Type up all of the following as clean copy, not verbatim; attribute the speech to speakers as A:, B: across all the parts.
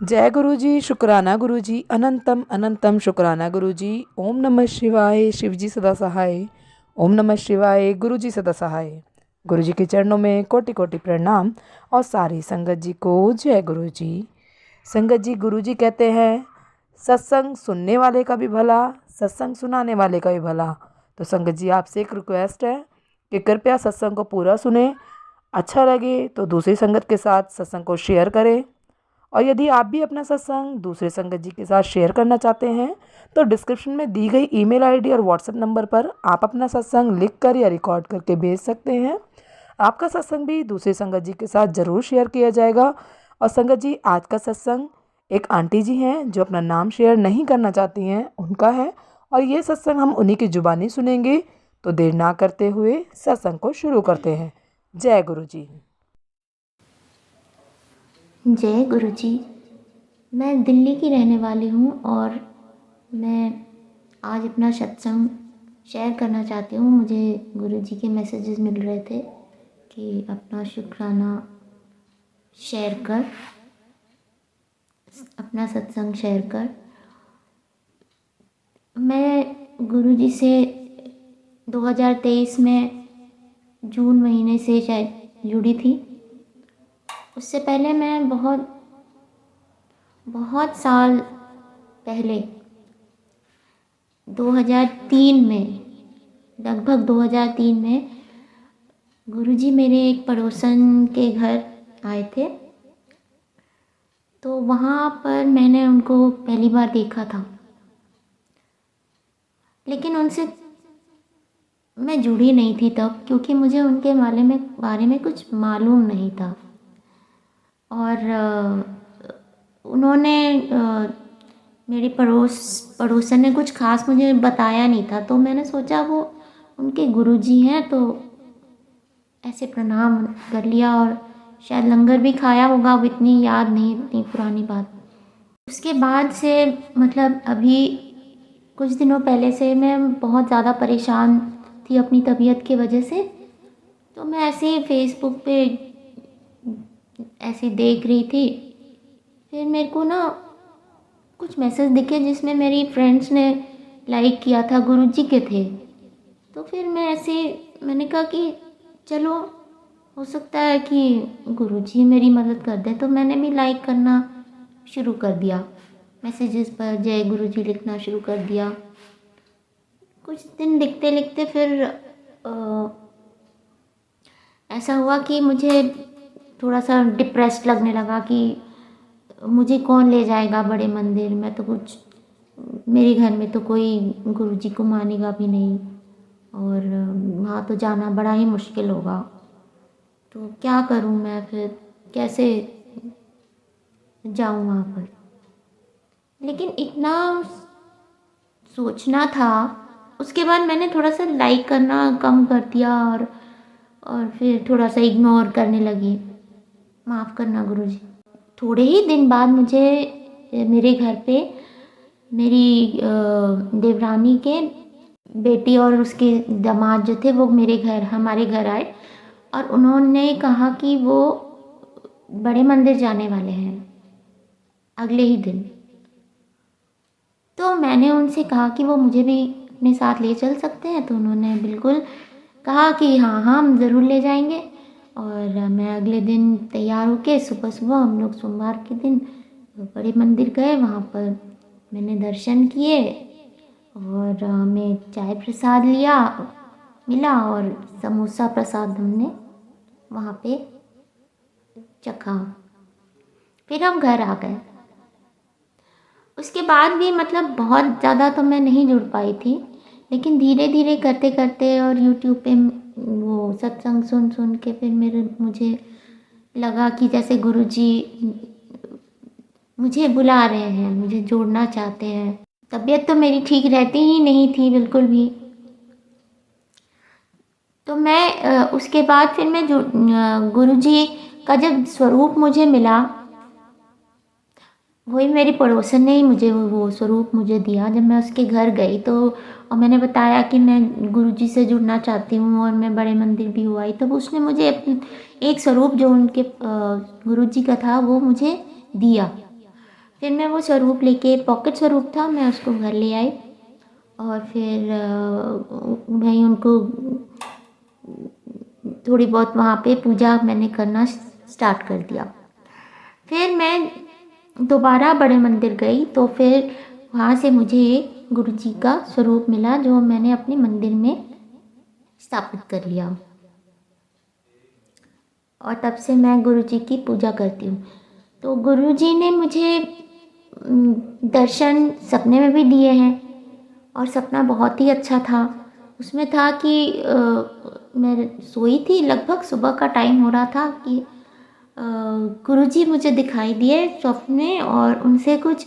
A: जय गुरु जी, शुक्राना गुरु जी, अनंतम अनंतम शुक्राना गुरु जी। ओम नमः शिवाय, शिव जी सदा सहाय। ओम नमः शिवाय, गुरु जी सदा सहाय। गुरु जी के चरणों में कोटि कोटि प्रणाम और सारी संगत जी को जय गुरु जी। संगत जी, गुरु जी कहते हैं सत्संग सुनने वाले का भी भला, सत्संग सुनाने वाले का भी भला। तो संगत जी, आपसे एक रिक्वेस्ट है कि कृपया सत्संग को पूरा सुने। अच्छा लगे तो दूसरी संगत के साथ सत्संग को शेयर करें। और यदि आप भी अपना सत्संग दूसरे संगत जी के साथ शेयर करना चाहते हैं तो डिस्क्रिप्शन में दी गई ईमेल आईडी और व्हाट्सएप नंबर पर आप अपना सत्संग लिख कर या रिकॉर्ड करके भेज सकते हैं। आपका सत्संग भी दूसरे संगत जी के साथ ज़रूर शेयर किया जाएगा। और संगत जी, आज का सत्संग एक आंटी जी हैं जो अपना नाम शेयर नहीं करना चाहती हैं, उनका है। और ये सत्संग हम उन्हीं की जुबानी सुनेंगे। तो देर ना करते हुए सत्संग को शुरू करते हैं। जय गुरु जी।
B: जय गुरु जी। मैं दिल्ली की रहने वाली हूँ और मैं आज अपना सत्संग शेयर करना चाहती हूँ। मुझे गुरु जी के मैसेजेस मिल रहे थे कि अपना शुक्राना शेयर कर, अपना सत्संग शेयर कर। मैं गुरु जी से 2023 में जून महीने से शायद जुड़ी थी। उससे पहले मैं बहुत साल पहले 2003 में, लगभग 2003 में गुरुजी मेरे एक पड़ोसन के घर आए थे। तो वहाँ पर मैंने उनको पहली बार देखा था, लेकिन उनसे मैं जुड़ी नहीं थी तब, क्योंकि मुझे उनके बारे में कुछ मालूम नहीं था। और उन्होंने मेरी पड़ोसन ने कुछ खास मुझे बताया नहीं था। तो मैंने सोचा वो उनके गुरुजी हैं तो ऐसे प्रणाम कर लिया, और शायद लंगर भी खाया होगा, अब इतनी याद नहीं, इतनी पुरानी बात। उसके बाद से मतलब अभी कुछ दिनों पहले से मैं बहुत ज़्यादा परेशान थी अपनी तबीयत की वजह से। तो मैं ऐसे ही फेसबुक पे ऐसे देख रही थी, फिर मेरे को ना कुछ मैसेज दिखे जिसमें मेरी फ्रेंड्स ने लाइक किया था, गुरुजी के थे। तो फिर मैंने कहा कि चलो हो सकता है कि गुरुजी मेरी मदद कर दे। तो मैंने भी लाइक करना शुरू कर दिया, मैसेजेस पर जय गुरुजी लिखना शुरू कर दिया। कुछ दिन लिखते लिखते फिर ऐसा हुआ कि मुझे थोड़ा सा डिप्रेस्ड लगने लगा कि मुझे कौन ले जाएगा बड़े मंदिर में, तो कुछ मेरे घर में तो कोई गुरुजी को मानेगा भी नहीं, और वहाँ तो जाना बड़ा ही मुश्किल होगा। तो क्या करूँ मैं, फिर कैसे जाऊँ वहाँ पर। लेकिन इतना सोचना था, उसके बाद मैंने थोड़ा सा लाइक करना कम कर दिया, और फिर थोड़ा सा इग्नोर करने लगी। माफ़ करना गुरुजी। थोड़े ही दिन बाद मुझे मेरे घर पे मेरी देवरानी के बेटी और उसके दामाद जो थे वो हमारे घर आए, और उन्होंने कहा कि वो बड़े मंदिर जाने वाले हैं अगले ही दिन। तो मैंने उनसे कहा कि वो मुझे भी अपने साथ ले चल सकते हैं। तो उन्होंने बिल्कुल कहा कि हाँ हाँ, हम ज़रूर ले जाएंगे। और मैं अगले दिन तैयार होके सुबह सुबह हम लोग सोमवार के दिन बड़े मंदिर गए। वहाँ पर मैंने दर्शन किए और हमें चाय प्रसाद मिला, और समोसा प्रसाद हमने वहाँ पे चखा। फिर हम घर आ गए। उसके बाद भी मतलब बहुत ज़्यादा तो मैं नहीं जुड़ पाई थी, लेकिन धीरे धीरे करते करते और यूट्यूब पे वो सत्संग सुन सुन के फिर मुझे लगा कि जैसे गुरुजी मुझे बुला रहे हैं, मुझे जोड़ना चाहते हैं। तबीयत तो मेरी ठीक रहती ही नहीं थी बिल्कुल भी। तो मैं उसके बाद फिर मैं गुरुजी का जब स्वरूप मुझे मिला, वही मेरी पड़ोसन ने ही मुझे वो स्वरूप मुझे दिया। जब मैं उसके घर गई तो और मैंने बताया कि मैं गुरुजी से जुड़ना चाहती हूँ और मैं बड़े मंदिर भी हुआ आई, तब उसने मुझे एक स्वरूप जो उनके गुरुजी का था वो मुझे दिया। फिर मैं वो स्वरूप लेके, पॉकेट स्वरूप था, मैं उसको घर ले आई और फिर भाई उनको थोड़ी बहुत वहाँ पे पूजा मैंने करना स्टार्ट कर दिया। फिर मैं दोबारा बड़े मंदिर गई तो फिर वहाँ से मुझे गुरु जी का स्वरूप मिला जो मैंने अपने मंदिर में स्थापित कर लिया और तब से मैं गुरु जी की पूजा करती हूँ। तो गुरु जी ने मुझे दर्शन सपने में भी दिए हैं और सपना बहुत ही अच्छा था। उसमें था कि मैं सोई थी, लगभग सुबह का टाइम हो रहा था कि गुरुजी मुझे दिखाई दिए स्वप्न में और उनसे कुछ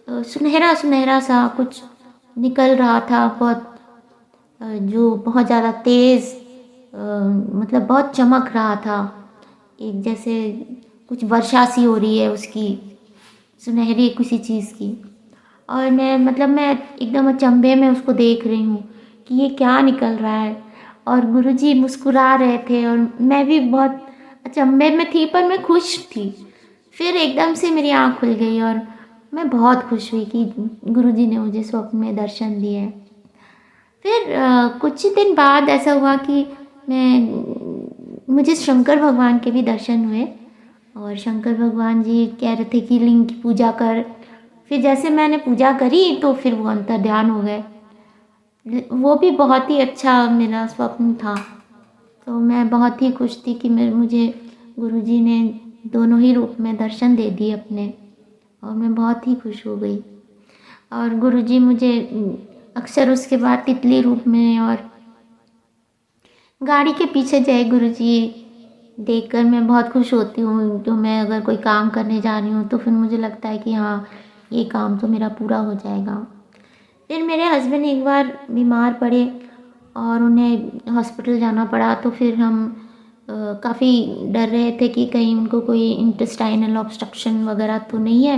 B: सुनहरा सुनहरा सा कुछ निकल रहा था, बहुत जो बहुत ज़्यादा तेज़, मतलब बहुत चमक रहा था, एक जैसे कुछ वर्षा सी हो रही है उसकी, सुनहरी किसी चीज़ की। और मैं एकदम अचंभे में उसको देख रही हूँ कि ये क्या निकल रहा है। और गुरुजी मुस्कुरा रहे थे और मैं भी बहुत अचंभे में थी पर मैं खुश थी। फिर एकदम से मेरी आँख खुल गई और मैं बहुत खुश हुई कि गुरुजी ने मुझे स्वप्न में दर्शन दिए। फिर कुछ ही दिन बाद ऐसा हुआ कि मुझे शंकर भगवान के भी दर्शन हुए और शंकर भगवान जी कह रहे थे कि लिंग की पूजा कर। फिर जैसे मैंने पूजा करी तो फिर वो अंतर्ध्यान हो गए। वो भी बहुत ही अच्छा मेरा स्वप्न था। तो मैं बहुत ही खुश थी कि मुझे गुरुजी ने दोनों ही रूप में दर्शन दे दिए अपने, और मैं बहुत ही खुश हो गई। और गुरुजी मुझे अक्सर उसके बाद तितली रूप में और गाड़ी के पीछे जय गुरुजी देखकर मैं बहुत खुश होती हूँ। तो मैं अगर कोई काम करने जा रही हूँ तो फिर मुझे लगता है कि हाँ, ये काम तो मेरा पूरा हो जाएगा। फिर मेरे हस्बैंड एक बार बीमार पड़े और उन्हें हॉस्पिटल जाना पड़ा। तो फिर हम काफ़ी डर रहे थे कि कहीं उनको कोई इंटेस्टाइनल ऑब्स्ट्रक्शन वगैरह तो नहीं है।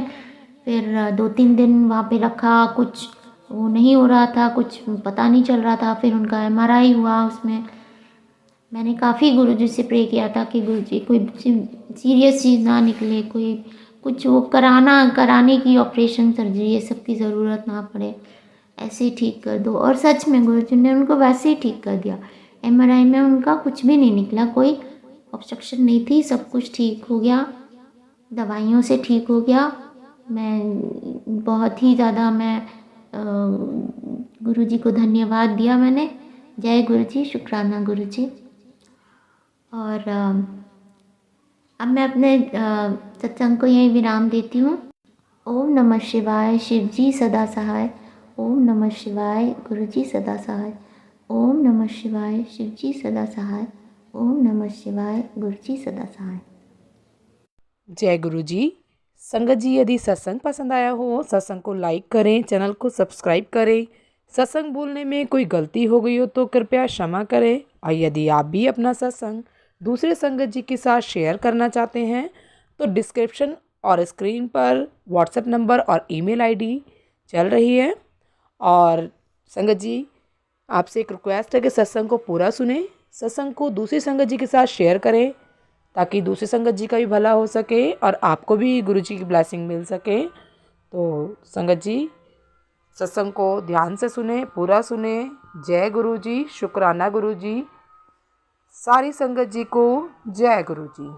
B: फिर 2-3 दिन वहाँ पे रखा, कुछ वो नहीं हो रहा था, कुछ पता नहीं चल रहा था। फिर उनका MRI हुआ, उसमें मैंने काफ़ी गुरुजी से प्रे किया था कि गुरुजी कोई सीरियस चीज़ ना निकले, कोई कुछ वो कराने की ऑपरेशन सर्जरी ये सब की ज़रूरत ना पड़े, ऐसे ही ठीक कर दो। और सच में गुरुजी ने उनको वैसे ही ठीक कर दिया। MRI में उनका कुछ भी नहीं निकला, कोई ऑब्स्ट्रक्शन नहीं थी, सब कुछ ठीक हो गया, दवाइयों से ठीक हो गया। मैं बहुत ही ज़्यादा गुरुजी को धन्यवाद दिया मैंने। जय गुरुजी, शुक्राना गुरुजी। और अब मैं अपने सत्संग को यहीं विराम देती हूँ। ओम नमः शिवाय, शिव जी सदा सहाय। ओम नमः शिवाय, गुरुजी सदा सहाय। ओम नमः शिवाय, शिव जी सदा सहाय। ओम नमः शिवाय, गुरुजी सदा सहाय।
A: जय गुरु जी। संगत जी, यदि सत्संग पसंद आया हो, सत्संग को लाइक करें, चैनल को सब्सक्राइब करें। सत्संग बोलने में कोई गलती हो गई हो तो कृपया क्षमा करें। और यदि आप भी अपना सत्संग दूसरे संगत जी के साथ शेयर करना चाहते हैं तो डिस्क्रिप्शन और स्क्रीन पर व्हाट्सएप नंबर और ईमेल आईडी चल रही है। और संगत जी, आपसे एक रिक्वेस्ट है कि सत्संग को पूरा सुने, सत्संग को दूसरी संगत जी के साथ शेयर करें ताकि दूसरी संगत जी का भी भला हो सके और आपको भी गुरु जी की ब्लेसिंग मिल सके। तो संगत जी, सत्संग को ध्यान से सुने, पूरा सुने। जय गुरु जी, शुक्राना गुरु जी। सारी संगत जी को जय गुरु जी।